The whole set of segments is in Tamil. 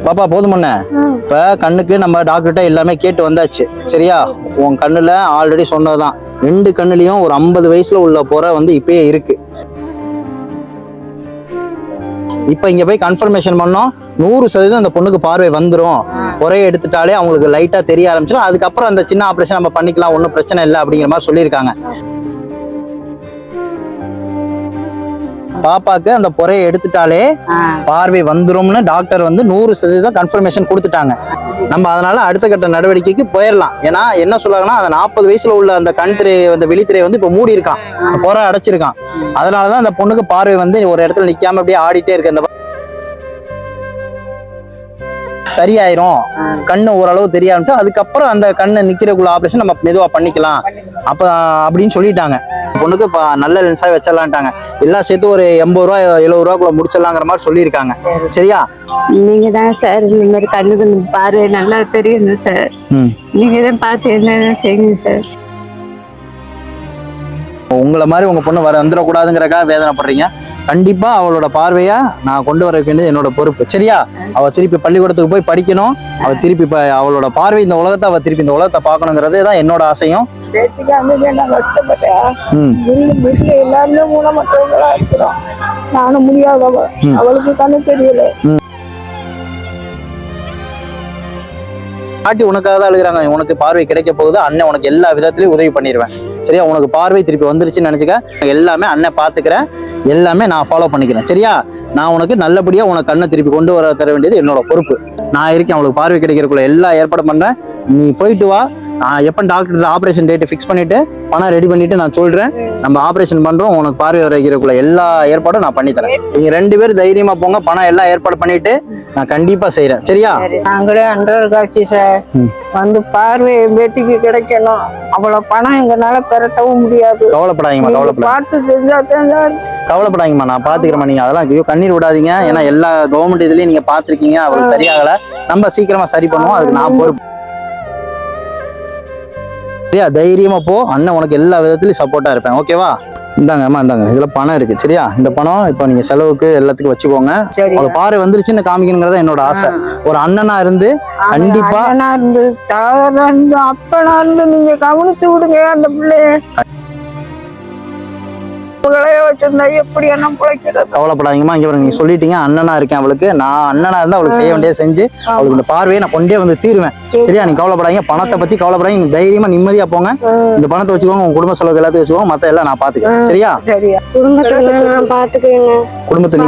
பாப்பா போதுமண்ண இப்ப கண்ணுக்கு நம்ம டாக்டர்கிட்ட எல்லாமே கேட்டு வந்தாச்சு சரியா. உன் கண்ணுல ஆல்ரெடி சொன்னதுதான், 2 கண்ணுலயும் ஒரு 50 வயசுல உள்ள புரை வந்து இப்பயே இருக்கு. இப்ப இங்க போய் கன்ஃபர்மேஷன் பண்ணோம், 100% அந்த பொண்ணுக்கு பார்வை வந்துடும். புறைய எடுத்துட்டாலே அவங்களுக்கு லைட்டா தெரிய ஆரம்பிச்சிடும். அதுக்கப்புறம் அந்த சின்ன ஆபரேஷன் நம்ம பண்ணிக்கலாம், ஒன்றும் பிரச்சனை இல்லை அப்படிங்கிற மாதிரி சொல்லியிருக்காங்க. பாப்பாக்கு அந்த புறையை எடுத்துட்டாலே பார்வை வந்துரும்னு டாக்டர் வந்து 100% கன்ஃபர்மேஷன் கொடுத்துட்டாங்க. நம்ம அதனால அடுத்த கட்ட நடவடிக்கைக்கு போயிடலாம். ஏன்னா என்ன சொல்றாங்கன்னா, அந்த 40 வயசுல உள்ள அந்த கண் திரை, அந்த விழித்திரை வந்து இப்ப மூடி இருக்கான், புறை அடைச்சிருக்கான். அதனாலதான் அந்த பொண்ணுக்கு பார்வை வந்து ஒரு இடத்துல நிக்காம அப்படியே ஆடிட்டே இருக்கு. அந்த சரியாயிரும், கண்ணு ஓரளவு தெரிய ஆரம்பிச்சு அதுக்கப்புறம் அந்த கண்ணை நிக்கிறக்குள்ள ஆபரேஷன் நம்ம மெதுவா பண்ணிக்கலாம் அப்ப அப்படின்னு சொல்லிட்டாங்க. பொண்ணுக்கு நல்ல லென்ஸாவே வச்சிடலான்ட்டாங்க. எல்லாம் சேர்த்து ஒரு 80 ரூபா 70 ரூபாக்குள்ள முடிச்சிடலாங்கிற மாதிரி சொல்லியிருக்காங்க. சரியா? நீங்க தான் சார் இந்த மாதிரி கண்ணுக்கு பாரு நல்லா தெரியும் சார். நீங்க தான் பார்த்து என்ன செய்யுங்க சார். உங்களை மாதிரி உங்க பொண்ணு வந்துடக்கூடாதுங்கிறக்காக வேதனைப்படுறீங்க. கண்டிப்பா அவளோட பார்வையா நான் கொண்டு வர வேண்டியது என்னோட பொறுப்பு. சரியா? அவ திருப்பி பள்ளிக்கூடத்துக்கு போய் படிக்கணும். அவ திருப்பி அவளோட பார்வை இந்த உலகத்தை, அவ திருப்பி இந்த உலகத்தை பார்க்கணுங்கிறது தான் என்னோட ஆசையும். எல்லாருமே ஊனமற்றவங்களா இருக்கிறோம். நானும் முடியாதவ, அவளுக்கு கண்ணு தெரியல. பாட்டி உனக்காக தான் அழுகிறாங்க. உனக்கு பார்வை கிடைக்க போகுது, அண்ணன் உனக்கு எல்லா விதத்திலையும் உதவி பண்ணிடுவேன். சரியா? உனக்கு பார்வை திருப்பி வந்துருச்சுன்னு நினைச்சுக்க. எல்லாமே அண்ணன் பாத்துக்கிறேன், எல்லாமே நான் ஃபாலோ பண்ணிக்கிறேன். சரியா? நான் உனக்கு நல்லபடியா உனக்கு கண்ணை திருப்பி கொண்டு வர தர வேண்டியது என்னோட பொறுப்பு. நான் இருக்கேன், அவளுக்கு பார்வை கிடைக்கிறக்குள்ள எல்லா ஏற்பாடு பண்றேன். நீ போயிட்டு வா. நான் எப்போ டாக்டர் ஆப்ரேஷன் டேட்டை ஃபிக்ஸ் பண்ணிட்டு பணம் ரெடி பண்ணிட்டு நான் சொல்றேன். நம்ம ஆப்ரேஷன் பண்றோம், உனக்கு பார்வை வைக்கிறக்குள்ள எல்லா ஏற்பாடும் நான் பண்ணி தரேன். நீங்க 2 பேரும் தைரியமா போங்க, பணம் எல்லாம் ஏற்பாடு பண்ணிட்டு நான் கண்டிப்பா செய்யறேன். சரியா? நாங்களே அன்றர் காட்சி சார் வந்து பார்வை பேட்டிக்கு கிடைக்கணும். அவ்வளவு பணம் எங்கனால பெறட்டவும் முடியாது. கவலைப்படாதீங்கம்மா, பார்த்து செஞ்சா கவலைப்படாதீங்கம்மா, நான் பாத்துக்கிறேன். நீங்க அதெல்லாம் ஐயோ கண்ணீர் விடாதீங்க. ஏன்னா எல்லா கவர்மெண்ட் இதுலயும் நீங்க பாத்துருக்கீங்க, அவளுக்கு சரியாகல. நம்ம சீக்கிரமா சரி பண்ணுவோம், அதுக்கு நான் பொறுப்பு. சரியா? தைரியமா போ, அண்ணன் உனக்கு எல்லா விதத்திலயும் சப்போர்ட்டா இருப்பேன். ஓகேவா? இந்தாங்கம்மா, இந்தாங்க, இதுல பணம் இருக்கு. சரியா? இந்த பணம் இப்ப நீங்க செலவுக்கு எல்லாத்துக்கும் வச்சுக்கோங்க. உங்களுக்கு பார்வை வந்துருச்சுன்னு காமிக்கணுங்கிறத என்னோட ஆசை. ஒரு அண்ணனா இருந்து கண்டிப்பா அப்பனா இருந்து நீங்க கவனிச்சு விடுங்க அந்த பிள்ளைய. கவலைப்படாதீங்கம்மா. இங்க நீங்க சொல்லிட்டீங்க, அண்ணனா இருக்கேன் அவளுக்கு. நான் அண்ணனா இருந்தா அவளுக்கு செய்ய வேண்டியதை செஞ்சு அவளுக்கு இந்த பார்வையை நான் கொண்டே வந்து தீருவேன். சரியா? நீ கவலைப்படாதீங்க, பணத்தை பத்தி கவலைப்படாதீங்க. நீங்க தைரியமா நிம்மதியா போங்க. இந்த பணத்தை வச்சுக்கோங்க, உங்க குடும்ப செலவுக்கு எல்லாத்தையும் வச்சுக்கோங்க. மத்த எல்லாம் நான் பாத்துக்கிறேன். சரியா? குடும்பத்தை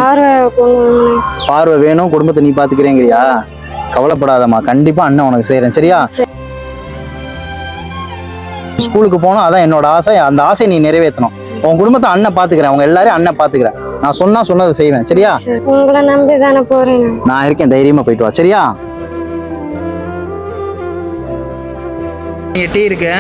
பார்வை வேணும், குடும்பத்தை நீ பாத்துக்கிறேங்கிறியா? கவலைப்படாதம்மா, கண்டிப்பா அண்ணன் உனக்கு செய்யறேன். சரியா? ஸ்கூலுக்கு போகணும், அதான் என்னோட ஆசை. அந்த ஆசையை நீ நிறைவேற்றணும். உன் குடும்பத்தை அண்ணன் பாத்துக்கிறேன், அவங்க எல்லாரையும் அண்ணன் பாத்துக்கிறேன். நான் சொன்னதை செய்வேன். சரியா? உங்களை நம்பி தானே போறேன். நான் இருக்கேன், தைரியமா போயிட்டு வா. சரியா? டீ இருக்கு.